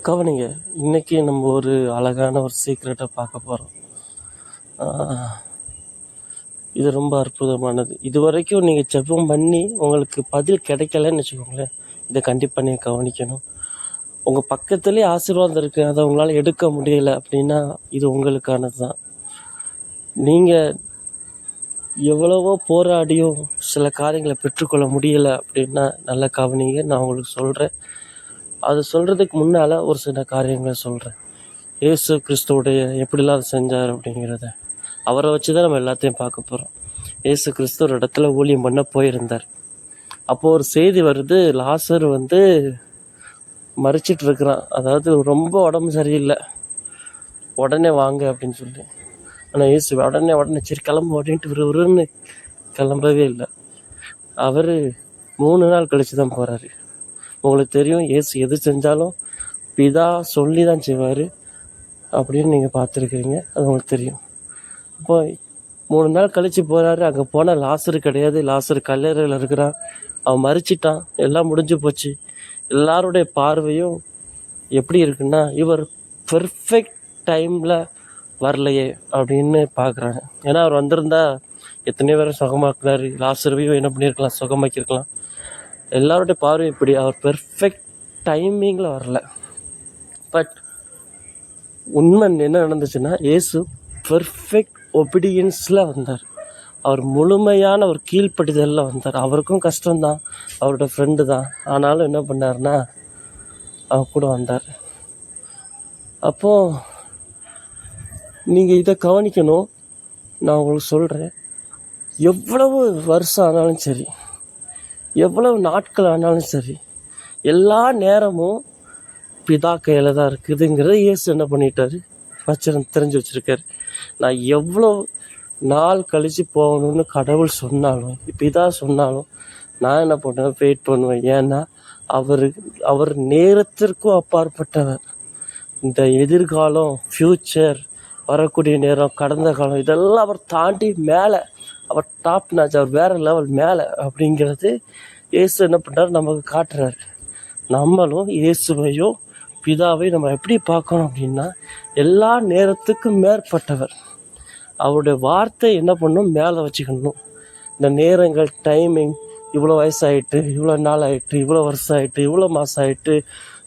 கவனிங்க, இன்னைக்கு நம்ம ஒரு அழகான ஒரு சீக்ரெட்டை பார்க்க போகிறோம். இது ரொம்ப அற்புதமானது. இது வரைக்கும் நீங்கள் ஜெபம் பண்ணி உங்களுக்கு பதில் கிடைக்கலன்னு வச்சுக்கோங்களேன், இதை கண்டிப்பாக நீங்கள் கவனிக்கணும். உங்கள் பக்கத்துலேயே ஆசீர்வாதம் இருக்குது, அதை உங்களால் எடுக்க முடியலை அப்படின்னா இது உங்களுக்கானது தான். நீங்கள் எவ்வளவோ போராடியும் சில காரியங்களை பெற்றுக்கொள்ள முடியலை அப்படின்னா நல்லா கவனிங்க, நான் உங்களுக்கு சொல்கிறேன். அது சொல்கிறதுக்கு முன்னால் ஒரு சில காரியங்களை சொல்கிறேன். இயேசு கிறிஸ்துவுடைய எப்படிலாம் அதை செஞ்சார் அப்படிங்கிறத அவரை வச்சு தான் நம்ம எல்லாத்தையும் பார்க்க போகிறோம். இயேசு கிறிஸ்து ஒரு இடத்துல ஊழியம் பண்ண போயிருந்தார். அப்போது ஒரு செய்தி வருது, லாசர் மறிச்சிட்டு இருக்கிறான். அதாவது ரொம்ப உடம்பு சரியில்லை, உடனே வாங்க அப்படின்னு சொல்லி. ஆனால் இயேசு உடனே சரி கிளம்பு அப்படின்ட்டு விறுவிறுன்னு கிளம்பவே இல்லை. அவர் 3 நாள் கழித்து தான் போகிறாரு. உங்களுக்கு தெரியும், இயேசு எது செஞ்சாலும் பிதா சொல்லி தான் செய்வார் அப்படின்னு நீங்கள் பார்த்துருக்குறீங்க, அது உங்களுக்கு தெரியும். இப்போ 3 நாள் கழித்து போகிறாரு. அங்கே போனால் லாசரு கிடையாது, லாசரு கல்லறையில் இருக்கிறான், அவன் மறிச்சிட்டான், எல்லாம் முடிஞ்சு போச்சு. எல்லாருடைய பார்வையும் எப்படி இருக்குன்னா, இவர் பெர்ஃபெக்ட் டைமில் வரலையே அப்படின்னு பார்க்குறாங்க. ஏன்னா அவர் வந்திருந்தா எத்தனையோ பேரை சுகமாக்குனாரு, லாசருவையும் என்ன பண்ணியிருக்கலாம், சுகமாக்கியிருக்கலாம். எல்லாருடைய பார்வை இப்படி, அவர் பெர்ஃபெக்ட் டைமிங்கில் வரல. பட் உண்மை என்ன நடந்துச்சுன்னா, இயேசு பெர்ஃபெக்ட் ஒபீடியன்ஸில் வந்தார். அவர் முழுமையான ஒரு கீழ்ப்படிதலில் வந்தார். அவருக்கும் கஷ்டம்தான், அவரோட ஃப்ரெண்டு தான், ஆனாலும் என்ன பண்ணார்னா அவர் கூட வந்தார். அப்போது நீங்கள் இதை கவனிக்கணும். நான் உங்களுக்கு சொல்கிறேன், எவ்வளவு வருஷம் ஆனாலும் சரி, எவ்வளவு நாட்கள் ஆனாலும் சரி, எல்லா நேரமும் பிதா கையில் தான் இருக்குதுங்கிறத இயேசு என்ன பண்ணிட்டாரு, தெரிஞ்சு வச்சுருக்காரு. நான் எவ்வளோ நாள் கழித்து போகணும்னு கடவுள் சொன்னாலும், பிதா சொன்னாலும் நான் என்ன பண்ணுவேன், வெயிட் பண்ணுவேன். ஏன்னா அவர் நேரத்திற்கும் அப்பாற்பட்டவர். இந்த எதிர்காலம், ஃப்யூச்சர், வரக்கூடிய நேரம், கடந்த காலம், இதெல்லாம் அவர் தாண்டி மேலே, அவர் டாப் நாச், அவர் வேறு லெவல் மேலே அப்படிங்கிறது இயேசு என்ன பண்ணுறாரு, நமக்கு காட்டுறாரு. நம்மளும் இயேசுவையும் பிதாவையும் நம்ம எப்படி பார்க்கணும் அப்படின்னா, எல்லா நேரத்துக்கும் மேற்பட்டவர். அவருடைய வார்த்தை என்ன பண்ணணும், மேலே வச்சுக்கணும். இந்த நேரங்கள், டைமிங், இவ்வளோ வயசாகிட்டு, இவ்வளோ நாள் ஆகிட்டு, இவ்வளோ வருஷம் ஆகிட்டு, இவ்வளோ மாதம் ஆகிட்டு,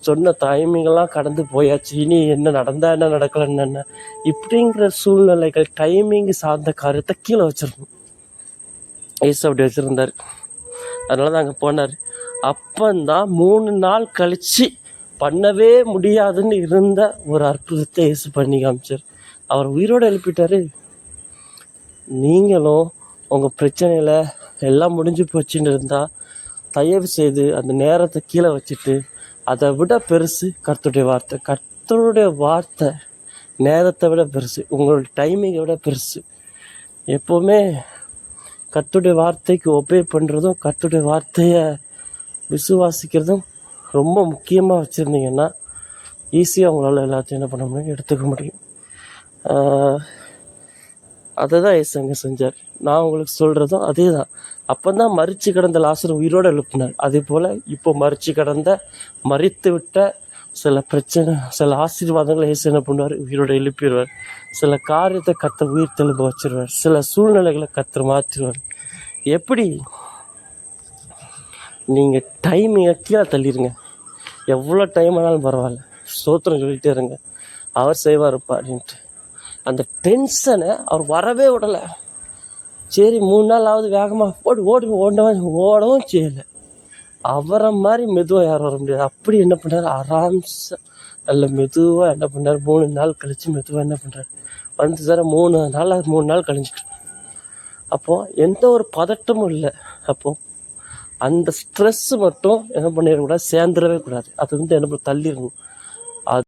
சொன்ன டைமிங்கெல்லாம் கடந்து போயாச்சு, இனி என்ன நடந்தால் என்ன, நடக்கலைன்னு என்ன, இப்படிங்கிற சூழ்நிலைகள், டைமிங் சார்ந்த காரியத்தை கீழே வச்சிடணும். ஏசு அப்படி வச்சுருந்தார். அதனால தான் அங்கே போனார். அப்பந்தான் 3 நாள் கழித்து பண்ணவே முடியாதுன்னு இருந்த ஒரு அற்புதத்தை இயேசு பண்ணி காமிச்சார். அவர் உயிரோடு எழுப்பிட்டார். நீங்களும் உங்கள் பிரச்சனையில் எல்லாம் முடிஞ்சு போச்சுன்னு இருந்தால் தயவு செய்து அந்த நேரத்தை கீழே வச்சுட்டு, அதை விட பெருசு கர்த்தருடைய வார்த்தை. கர்த்தருடைய வார்த்தை நேரத்தை விட பெருசு, உங்களுடைய டைமிங்கை விட பெருசு. எப்போவுமே கர்த்தருடைய வார்த்தைக்கு ஒபே பண்ணுறதும், கர்த்தருடைய வார்த்தையை விசுவாசிக்கிறதும் ரொம்ப முக்கியமாக வச்சுருந்தீங்கன்னா ஈஸியாக உங்களால் எல்லாத்தையும் என்ன பண்ண முடியும், எடுத்துக்க முடியும். அதை தான் ஏசு அங்கே செஞ்சார். நான் உங்களுக்கு சொல்கிறதும் அதே தான். அப்போ தான் மரித்து கிடந்த லாசர் உயிரோடு எழுப்பினார். அதே போல் இப்போ மரித்து விட்ட சில பிரச்சனை, சில ஆசீர்வாதங்களை ஏசு என்ன பண்ணுவார், உயிரோடு எழுப்பிடுவார். சில காரியத்தை கர்த்தர் உயிர் தெளிம்ப வச்சிருவார். சில சூழ்நிலைகளை கர்த்தர் மாற்றிடுவார். எப்படி? நீங்கள் டைமிங்கை கீழே தள்ளிடுங்க. எவ்வளோ டைம் ஆனாலும் பரவாயில்ல, ஸ்தோத்திரம் சொல்லிகிட்டே இருங்க, அவர் செய்வார்ப்பா அப்படின்ட்டு. அந்த டென்ஷனை அவர் வரவே விடலை. சரி 3 நாளாவது வேகமாக ஓடவும் செய்யலை. அவரை மாதிரி மெதுவாக யாரும் வர முடியாது. அப்படி என்ன பண்ணுறாரு, ஆராம்ச நல்ல மெதுவாக என்ன பண்ணுறாரு, 3 நாள் கழித்து மெதுவாக என்ன பண்ணுறாரு, வந்து சார் 3 நாள் கழிஞ்சிட்டு. அப்போது எந்த ஒரு பதட்டமும் இல்லை. அப்போது அந்த ஸ்ட்ரெஸ்ஸு மட்டும் என்ன பண்ணிடக்கூடாது, சேர்ந்துடவே கூடாது. அது என்ன தள்ளிடணும்.